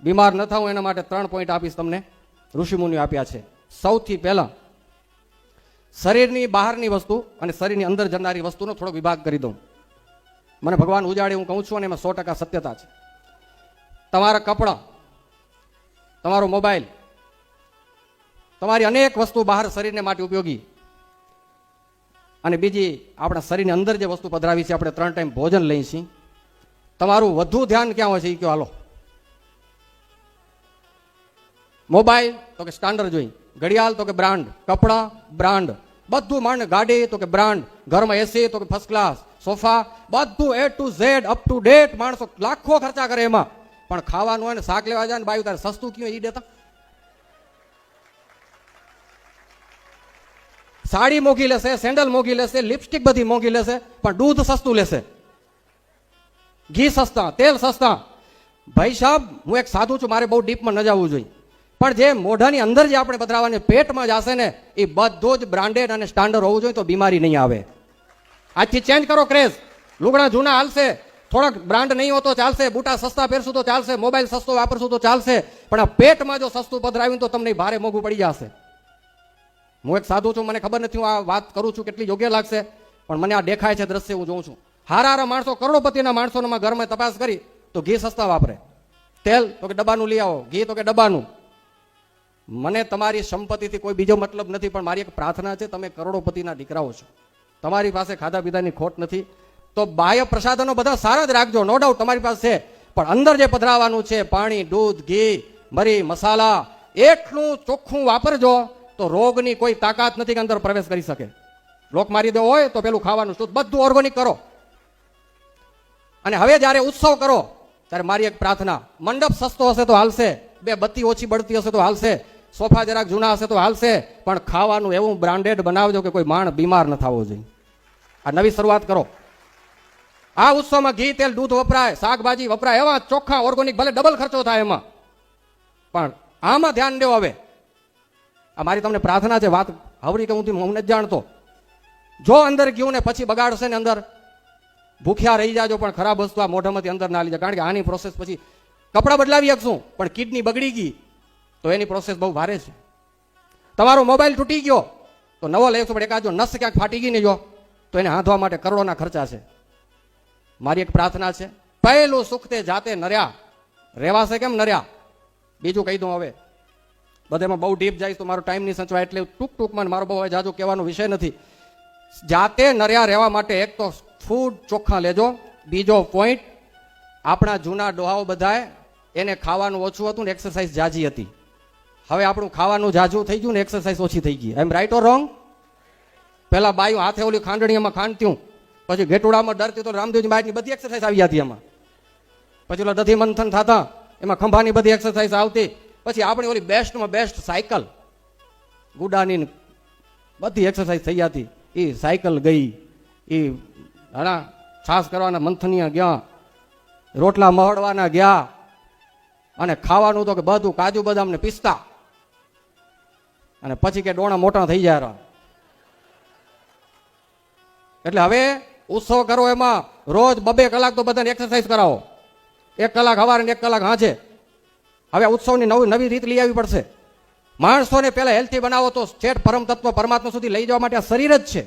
બીમાર ન થાઉં એના માટે 3 પોઈન્ટ આપીશ તમને, ઋષિમુનિઓ આપ્યા છે. સૌથી પહેલા શરીરની બહારની વસ્તુ અને શરીરની અંદર જનારી વસ્તુનો થોડો વિભાગ કરી દઉં. મને ભગવાન ઉજાડે હું કહું છું અને એમાં 100% સત્યતા છે. તમારા કપડાં, તમારો મોબાઈલ, તમારી અનેક વસ્તુ બહાર શરીરને માટે ઉપયોગી, અને બીજી આપણા શરીરની અંદર જે વસ્તુ પધરાવી છે, આપણે 3 ટાઈમ ભોજન લઈએ છીએ. તમારું વધુ ધ્યાન ક્યાં હોય છે એ કયો હાલો. મોબાઈલ તો કે સ્ટાન્ડર્ડ જોઈ, ઘડિયાળ તો કે બ્રાન્ડ, કપડાં બ્રાન્ડ, બધું માંડ, ગાડી તો કે બ્રાન્ડ, ઘરમાં એસી તો કે ફર્સ્ટ ક્લાસ, સોફા, બધું A to Z up to date. માણસો લાખો ખર્ચા કરે એમાં, પણ ખાવાનું હોય ને શાક લેવા જાય ને બાયું તારે સસ્તું કયું એ દેતા. સાડી મોંઘી લેશે, સેન્ડલ મોંઘી લેશે, લિપસ્ટિક બધી મોંઘી લેશે, પણ દૂધ સસ્તું લેશે, ઘી સસ્તા, તેલ સસ્તા. ભાઈ સાહેબ, હું એક સાધુ છું, મારે બહુ ડીપમાં ન જવું જોઈએ, પણ જે મોઢાની અંદર જે આપણે પધરાવાની પેટમાં જશે ને એ બધું જ બ્રાન્ડેડ અને સ્ટાન્ડર્ડ હોવું જોઈએ, તો બીમારી નહીં આવે. આજથી ચેન્જ કરો ક્રેઝ. લુગડા જૂના હાલશે, થોડાક બ્રાન્ડ નહીં હોતો ચાલશે, બુટા સસ્તા પહેરશું તો ચાલશે, મોબાઈલ સસ્તો વાપરશું તો ચાલશે, પણ આ પેટમાં જો સસ્તું પધરાવ્યું તો તમને ભારે મોંઘું પડી જશે. હું એક સાધુ છું, મને ખબર નથી હું આ વાત કરું છું કેટલી યોગ્ય લાગશે, પણ મને આ દેખાય છે દ્રશ્ય, હું જોઉં છું. હારા માણસો, કરોડપતિના માણસોના ઘરમાં તપાસ કરી તો ઘી સસ્તા વાપરે, તેલ તો કે ડબ્બાનું લઈ આવો, ઘી તો કે ડબ્બાનું. મને તમારી સંપત્તિથી કોઈ બીજો મતલબ નથી, પણ મારી એક પ્રાર્થના છે, તમે કરોડોપતિના દીકરાઓ છો, તમારી પાસે ખાધા પીધાની ખોટ નથી, તો બાહ્ય પ્રસાધનો બધા સારા જ રાખજો, નો ડાઉટ તમારી પાસે છે, પણ અંદર જે પધરાવાનું છે પાણી, દૂધ, ઘી, મરી, મસાલા, એટલું ચોખ્ખું વાપરજો તો રોગની કોઈ તાકાત નથી કે અંદર પ્રવેશ કરી શકે. લોક મારી દેવો હોય તો પેલું ખાવાનું શુદ્ધ, બધું ઓર્ગેનિક કરો. અને હવે જ્યારે ઉત્સવ કરો ત્યારે મારી એક પ્રાર્થના, મંડપ સસ્તો હશે તો હાલશે, 2 બત્તી ઓછી બળતી હશે તો હાલશે, સોફા જરાક જૂના હશે તો હાલશે, પણ ખાવાનું એવું બ્રાન્ડેડ બનાવજો કે કોઈ માણ બીમાર ન થવો જોઈએ. આ નવી શરૂઆત કરો. આ ઉત્સવમાં ઘી, તેલ, દૂધ વપરાય, શાકભાજી વપરાય, એવા ચોખ્ખા ઓર્ગેનિક, ભલે ડબલ ખર્ચો થાય એમાં, પણ આમાં ધ્યાન દેવો. હવે આ મારી તમને પ્રાર્થના છે, વાત હવરી કે હું નથી જાણતો. જો અંદર ગયું ને પછી બગાડશે ને અંદર, ભૂખ્યા રહી જાજો, પણ ખરાબ વસ્તુ આ મોઢામાંથી અંદર ના લીધે, કારણ કે આની પ્રોસેસ પછી કપડાં બદલાવી શકશું, પણ કિડની બગડી ગઈ તો એની પ્રોસેસ બહુ ભારે છે. તમારો મોબાઈલ તૂટી ગયો તો નવો લેશો, પણ એકાદ જો નસ ક્યાંક ફાટી ગઈ ને જો, તો એને હાંધવા માટે કરોડોના ખર્ચા છે. મારી એક પ્રાર્થના છે, પહેલું સુખ તે જાતે નર્યા, રહેવાશે કેમ નર્યા. બીજું કહી દઉં, હવે બધેમાં બહુ ડીપ જાય તો મારો ટાઈમ નહીં સંચવાય, એટલે ટૂંકમાં મારો બહુ જાજુ કહેવાનો વિષય નથી. જાતે નર્યા રહેવા માટે એક તો ફૂડ ચોખ્ખા લેજો. બીજો પોઈન્ટ, આપણા જૂના ડોહાઓ બધાએ એને ખાવાનું ઓછું હતું ને એક્સરસાઇઝ જાજી હતી. હવે આપણું ખાવાનું જાજુ થઈ ગયું ને એક્સરસાઇઝ ઓછી થઈ ગઈ. એમ રાઈટ ઓર રોંગ? પેલા બાયું હાથે ઓલી ખાંડણીમાં ખાંડત્યું, પછી ઘેટુડામાં ડરતી તો રામદેવજી બાઈની બધી એક્સરસાઇઝ આવી હતી એમાં, પછી ઓલા દધી મંથન થતા એમાં ખંભાની બધી એક્સરસાઇઝ આવતી, પછી આપણી ઓલી બેસ્ટમાં બેસ્ટ સાયકલ, ગુડાની બધી એક્સરસાઇઝ થઈ જતી. એ સાયકલ ગઈ, એ હણા છાસ કરવાના મંથનીયા ગયા, રોટલા મહડવાના ગયા, અને ખાવાનું તો કે બધું કાજુ બદામ ને પિસ્તા, અને પછી કે ડોણા મોટા થઈ જાય. એટલે હવે ઉત્સવ કરો એમાં રોજ 2-2 કલાક તો બધાને એક્સરસાઇઝ કરાવો, 1 કલાક સવારે ને 1 કલાક સાંજે. હવે ઉત્સવની નવી રીત લઈ આવી પડશે. માણસોને પહેલા હેલ્થી બનાવો તો છેટ પરમ તત્વ પરમાત્મા સુધી લઈ જવા માટે આ શરીર જ છે.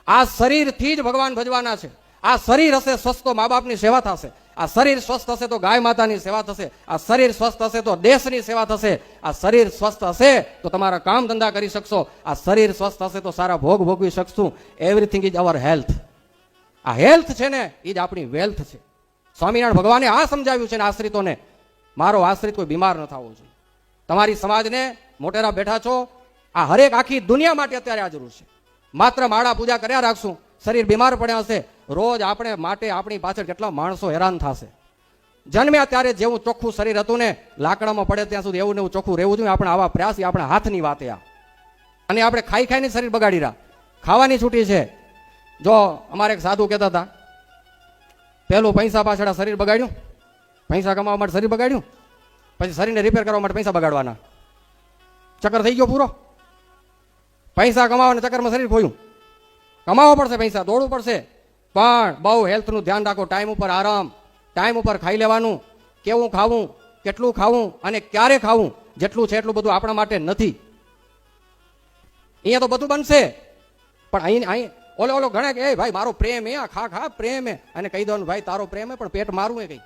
આ શરીરથી જ ભગવાન ભજવાના છે. આ શરીર હશે સ્વસ્થ તો મા બાપની સેવા થશે, આ શરીર સ્વસ્થ હશે તો ગાય માતાની સેવા થશે, આ શરીર સ્વસ્થ હશે તો દેશની સેવા થશે, આ શરીર સ્વસ્થ હશે તો તમારા કામ ધંધા કરી શકશો, આ શરીર સ્વસ્થ હશે તો સારા ભોગ ભોગવી શકશું. Everything is our health. આ હેલ્થ છે ને એ જ આપણી વેલ્થ છે. સ્વામિનારાયણ ભગવાને આ સમજાવ્યું છે ને આશ્રિતોને, મારો આશ્રિત કોઈ બીમાર ન થવો જોઈએ. તમારી સમાજને મોટેરા બેઠા છો, આ હરેક આખી દુનિયા માટે અત્યારે આ જરૂર છે. માત્ર માળા પૂજા કર્યા રાખશું, શરીર બીમાર પડ્યા હશે, રોજ આપણે માટે આપણી પાછળ કેટલા માણસો હેરાન થશે. જન્મ્યા ત્યારે જેવું ચોખ્ખું શરીર હતું ને, લાકડામાં પડે ત્યાં સુધી એવું ને એવું ચોખ્ખું રહેવું જોઈએ. આપણે આવા પ્રયાસ આપણા હાથની વાત. અને આપણે ખાઈ ખાઈને શરીર બગાડી રહ્યા, ખાવાની છૂટી છે. જો અમારે એક સાધુ કહેતા હતા, પહેલું પૈસા પાછળ શરીર બગાડ્યું, પૈસા કમાવા માટે શરીર બગાડ્યું, પછી શરીરને રિપેર કરવા માટે પૈસા બગાડવાના. ચક્કર થઈ ગયો પૂરો. પૈસા કમાવાના ચક્કરમાં શરીર ખોયું. કમાવો પડશે, પૈસા દોડવું પડશે, પણ બહુ હેલ્થનું ધ્યાન રાખો. ટાઈમ ઉપર આરામ, ટાઈમ ઉપર ખાઈ લેવાનું, કેવું ખાવું, કેટલું ખાવું અને ક્યારે ખાવું, જેટલું છે એટલું બધું આપણા માટે નથી. અહીંયા તો બધું બનશે, પણ અહીં ઓલો ઘણા કે એ ભાઈ મારો પ્રેમ એ ખા પ્રેમ એ, અને કહી દો ભાઈ તારો પ્રેમ હે પણ પેટ મારું એ કઈ.